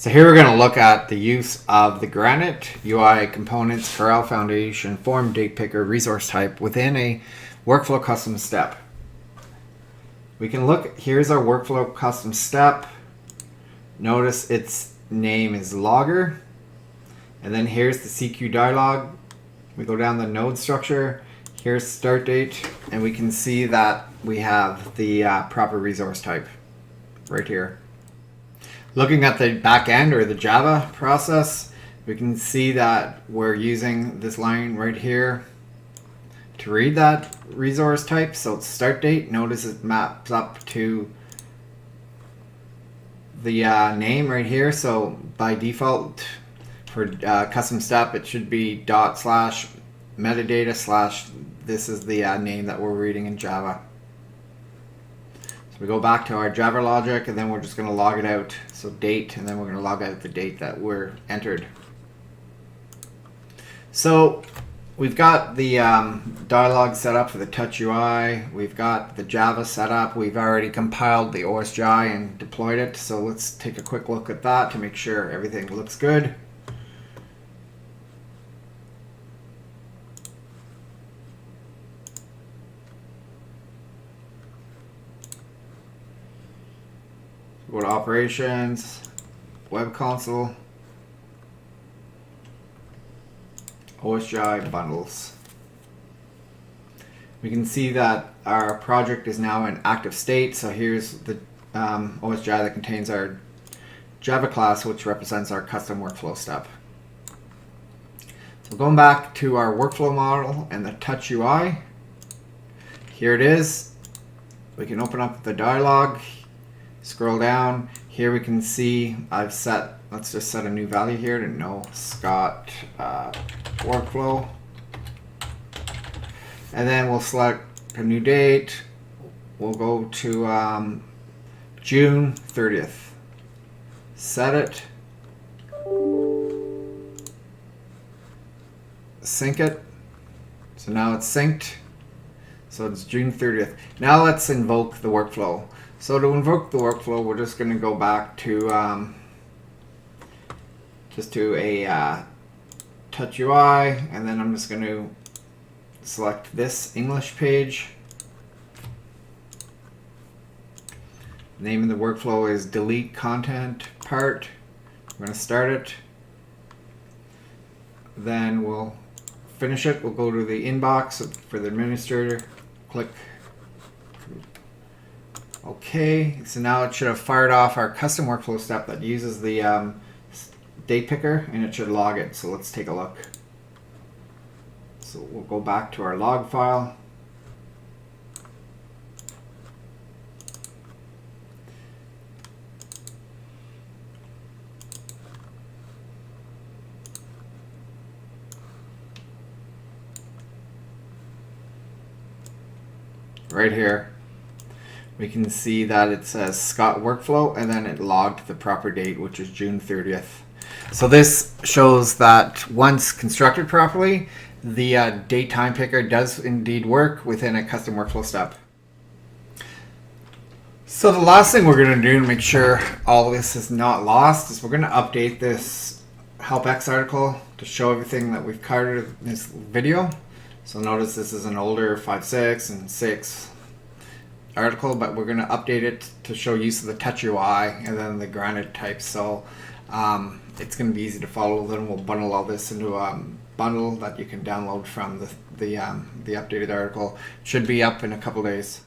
So here we're going to look at the use of the Granite UI components, Corel Foundation, form date picker, resource type within a workflow custom step. We can look, here's our workflow custom step. Notice its name is logger. And then here's the CQ dialog. We go down the node structure. Here's start date. And we can see that we have the proper resource type right here. Looking at the back end or the Java process, we can see that we're using this line right here to read that resource type. So it's start date. Notice it maps up to the name right here. So by default for custom step, it should be ./metadata/ this is the name that we're reading in Java. We go back to our Java logic, and then we're just going to log it out. So date, and then we're going to log out the date that we're entered. So we've got the dialog set up for the TouchUI. We've got the Java set up. We've already compiled the OSGI and deployed it. So let's take a quick look at that to make sure everything looks good. Go to operations, web console, OSGI bundles. We can see that our project is now in active state. So here's the OSGI that contains our Java class, which represents our custom workflow step. So going back to our workflow model and the TouchUI, here it is. We can open up the dialog. Scroll down. Here we can see I've set, let's just set a new value here to no Scott workflow. And then we'll select a new date. We'll go to June 30th. Set it. Sync it. So now it's synced. So it's June 30th. Now let's invoke the workflow. So to invoke the workflow, we're just going to go back to a TouchUI, and then I'm just going to select this English page. The name of the workflow is delete content part. We're going to start it. Then we'll finish it. We'll go to the inbox for the administrator. Click OK. So now it should have fired off our custom workflow step that uses the date picker, and it should log it. So let's take a look. So we'll go back to our log file. Right here, we can see that it says Scott workflow, and then it logged the proper date, which is June 30th. So this shows that once constructed properly, the date time picker does indeed work within a custom workflow step. So the last thing we're going to do to make sure all this is not lost is we're going to update this helpx article to show everything that we've covered in this video. So notice this is an older 5.6 and 6 article, but we're going to update it to show use of the TouchUI and then the Granite type. So it's going to be easy to follow. Then we'll bundle all this into a bundle that you can download from the updated article. It should be up in a couple days.